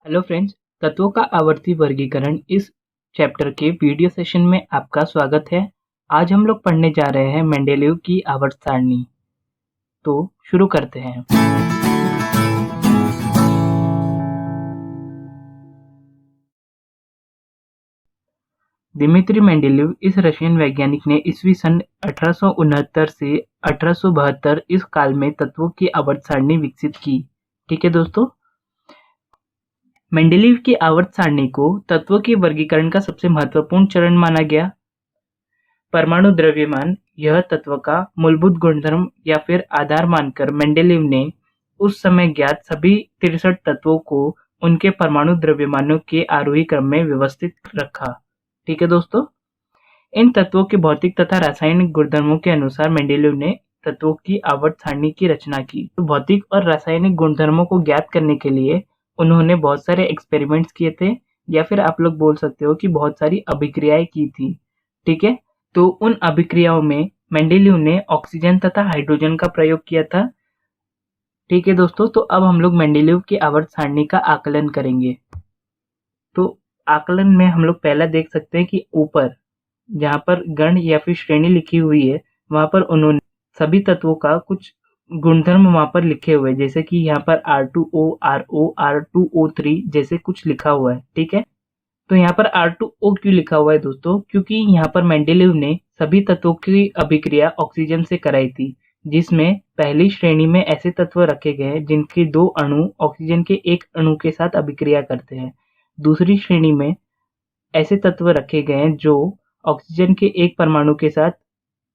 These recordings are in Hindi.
हेलो फ्रेंड्स, तत्वों का आवर्ती वर्गीकरण इस चैप्टर के वीडियो सेशन में आपका स्वागत है। आज हम लोग पढ़ने जा रहे हैं मेंडेलीव की आवर्त सारणी। तो शुरू करते हैं। दिमित्री मेंडेलीव इस रशियन वैज्ञानिक ने ईस्वी सन 1869 से 1872 इस काल में तत्वों की आवर्त सारणी विकसित की। ठीक है दोस्तों, मेंडेलीव की आवर्त सारणी को तत्वों के वर्गीकरण का सबसे महत्वपूर्ण चरण माना गया। परमाणु द्रव्यमान यह तत्व का मूलभूत गुणधर्म या फिर आधार मानकर मेंडेलीव ने उस समय ज्ञात सभी 63 तत्वों को उनके परमाणु द्रव्यमानों के आरोही क्रम में व्यवस्थित रखा। ठीक है दोस्तों, इन तत्वों के भौतिक तथा रासायनिक गुणधर्मों के अनुसार मेंडेलीव ने तत्वों की आवर्त सारणी की रचना की। तो भौतिक और रासायनिक गुणधर्मों को ज्ञात करने के लिए उन्होंने बहुत सारे एक्सपेरिमेंट्स किए थे, या फिर आप लोग बोल सकते हो कि बहुत सारी अभिक्रियाएं की थी। ठीक है, तो उन अभिक्रियाओं में मेंडेलीव ने ऑक्सीजन तथा हाइड्रोजन का प्रयोग किया था। ठीक है दोस्तों, तो अब हम लोग मेंडेलीव की आवर्त सारणी का आकलन करेंगे। तो आकलन में हम लोग पहला देख सकते हैं कि ऊपर जहाँ पर गण या फिर श्रेणी लिखी हुई है, वहां पर उन्होंने सभी तत्वों का कुछ गुणधर्म वहां पर लिखे हुए हैं, जैसे कि यहाँ पर R2O, RO, R2O3 जैसे कुछ लिखा हुआ है। ठीक है, तो यहाँ पर R2O क्यों लिखा हुआ है दोस्तों? क्योंकि यहाँ पर मेंडेलीव ने सभी तत्वों की अभिक्रिया ऑक्सीजन से कराई थी, जिसमें पहली श्रेणी में ऐसे तत्व रखे गए हैं जिनके 2 अणु ऑक्सीजन के 1 अणु के साथ अभिक्रिया करते हैं। दूसरी श्रेणी में ऐसे तत्व रखे गए हैं जो ऑक्सीजन के 1 परमाणु के साथ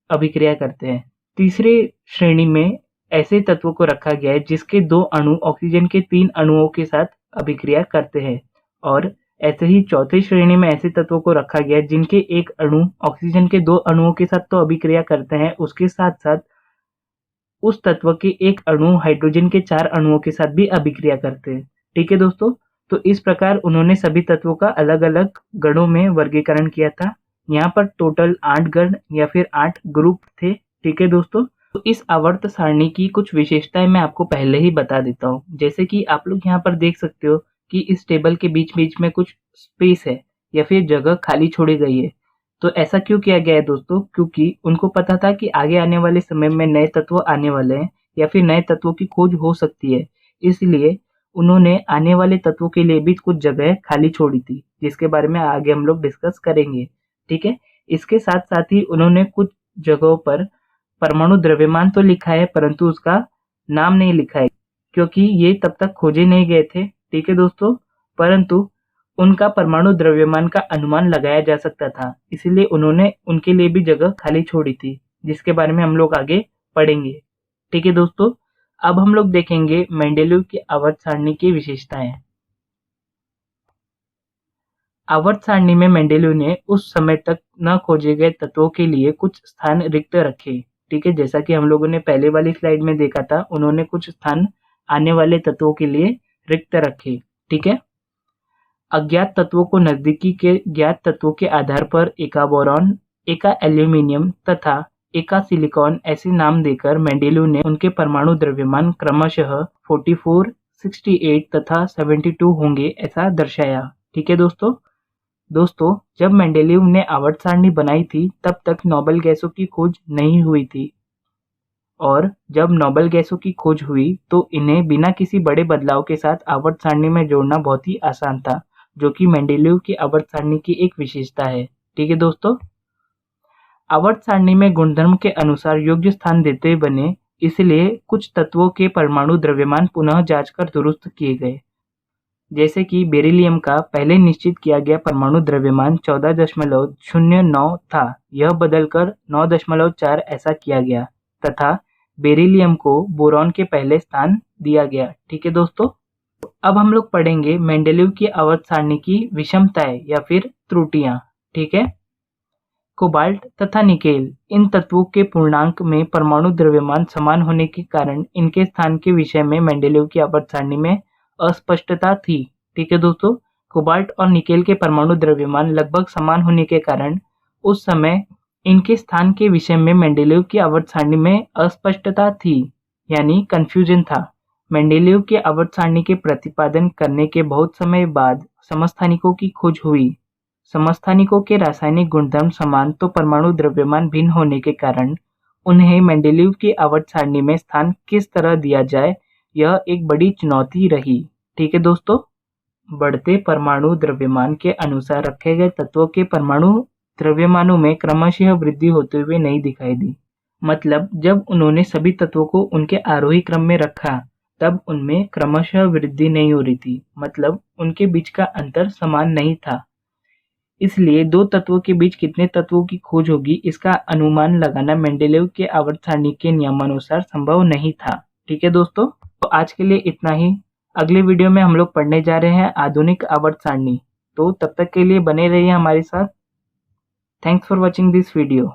अभिक्रिया करते हैं। तीसरी श्रेणी में ऐसे तत्वों को रखा गया है जिसके 2 अणु ऑक्सीजन के 3 अणुओं के साथ अभिक्रिया करते हैं। और ऐसे ही चौथी श्रेणी में ऐसे तत्वों को रखा गया है जिनके 1 अणु ऑक्सीजन के 2 अणुओं के साथ तो अभिक्रिया करते हैं, उसके साथ साथ उस तत्व के 1 अणु हाइड्रोजन के 4 अणुओं के साथ भी अभिक्रिया करते हैं। ठीक है दोस्तों, तो इस प्रकार उन्होंने सभी तत्वों का अलग अलग गणों में वर्गीकरण किया था। यहाँ पर टोटल 8 गण या फिर 8 ग्रुप थे। ठीक है दोस्तों, तो इस आवर्त सारणी की कुछ विशेषताएं मैं आपको पहले ही बता देता हूँ। जैसे कि आप लोग यहाँ पर देख सकते हो कि इस टेबल के बीच बीच में कुछ स्पेस है या फिर जगह खाली छोड़ी गई है। तो ऐसा क्यों किया गया है दोस्तों? क्योंकि उनको पता था कि आगे आने वाले समय में नए तत्व आने वाले हैं या फिर नए तत्वों की खोज हो सकती है, इसलिए उन्होंने आने वाले तत्वों के लिए भी कुछ जगह खाली छोड़ी थी, जिसके बारे में आगे हम लोग डिस्कस करेंगे। ठीक है, इसके साथ साथ ही उन्होंने कुछ जगहों पर परमाणु द्रव्यमान तो लिखा है, परंतु उसका नाम नहीं लिखा है, क्योंकि ये तब तक खोजे नहीं गए थे। ठीक है दोस्तों, परंतु उनका परमाणु द्रव्यमान का अनुमान लगाया जा सकता था, इसीलिए उन्होंने उनके लिए भी जगह खाली छोड़ी थी, जिसके बारे में हम लोग आगे पढ़ेंगे। ठीक है दोस्तों, अब हम लोग देखेंगे मेंडेलीव की आवर्त सारणी की विशेषताएं। आवर्त सारणी में मेंडेलीव ने उस समय तक न खोजे गए तत्वों के लिए कुछ स्थान रिक्त रखे। ठीक है, जैसा कि हम लोगों ने पहले वाली स्लाइड में देखा था, उन्होंने कुछ स्थान आने वाले तत्वों के लिए रिक्त रखे। ठीक है, अज्ञात तत्वों को नजदीकी के ज्ञात तत्वों के आधार पर एका बोरॉन, एका एल्यूमिनियम तथा एका सिलिकॉन ऐसे नाम देकर मेंडेलीव ने उनके परमाणु द्रव्यमान क्रमशः 44, 68 तथा 72 होंगे ऐसा दर्शाया। ठीक है दोस्तों, जब मेंडेलीव ने आवर्त सारणी बनाई थी तब तक नोबेल गैसों की खोज नहीं हुई थी, और जब नोबेल गैसों की खोज हुई तो इन्हें बिना किसी बड़े बदलाव के साथ आवर्त सारणी में जोड़ना बहुत ही आसान था, जो कि मेंडेलीव की आवर्त सारणी की एक विशेषता है। ठीक है दोस्तों, आवर्त सारणी में गुणधर्म के अनुसार योग्य स्थान देते बने, इसलिए कुछ तत्वों के परमाणु द्रव्यमान पुनः जांचकर दुरुस्त किए गए। जैसे कि बेरिलियम का पहले निश्चित किया गया परमाणु द्रव्यमान 14.09 था, यह बदलकर 9.4 ऐसा किया गया तथा बेरिलियम को बोरॉन के पहले स्थान दिया गया। ठीक है दोस्तों, अब हम लोग पढ़ेंगे मेंडेलीव की आवर्त सारणी की विषमताएं या फिर त्रुटियां। ठीक है, कोबाल्ट तथा निकेल इन तत्वों के पूर्णांक में परमाणु द्रव्यमान समान होने के कारण इनके स्थान के विषय में मेंडेलीव की आवर्त सारणी में अस्पष्टता थी। ठीक है दोस्तों, कोबाल्ट और निकेल के परमाणु द्रव्यमान लगभग समान होने के कारण उस समय इनके स्थान के विषय में मेंडेलीव की आवर्त सारणी में अस्पष्टता थी, यानी कंफ्यूजन था। मेंडेलीव के आवर्त सारणी के प्रतिपादन करने के बहुत समय बाद समस्थानिकों की खोज हुई। समस्थानिकों के रासायनिक गुणधर्म समान तो परमाणु द्रव्यमान भिन्न होने के कारण उन्हें मेंडेलीव की आवर्त सारणी में स्थान किस तरह दिया जाए, यह एक बड़ी चुनौती रही। ठीक है दोस्तों, बढ़ते परमाणु द्रव्यमान के अनुसार रखे गए तत्वों के परमाणु द्रव्यमानों में क्रमशः वृद्धि होते हुए नहीं दिखाई दी। मतलब जब उन्होंने सभी तत्वों को उनके आरोही क्रम में रखा तब उनमें क्रमशः वृद्धि नहीं हो रही थी, मतलब उनके बीच का अंतर समान नहीं था। इसलिए दो तत्वों के बीच कितने तत्वों की खोज होगी इसका अनुमान लगाना मेंडेलीव के आवर्त सारणी के नियमानुसार संभव नहीं था। ठीक है दोस्तों, तो आज के लिए इतना ही। अगले वीडियो में हम लोग पढ़ने जा रहे हैं आधुनिक आवर्त सारणी। तो तब तक के लिए बने रहिए हमारे साथ। Thanks for watching this video.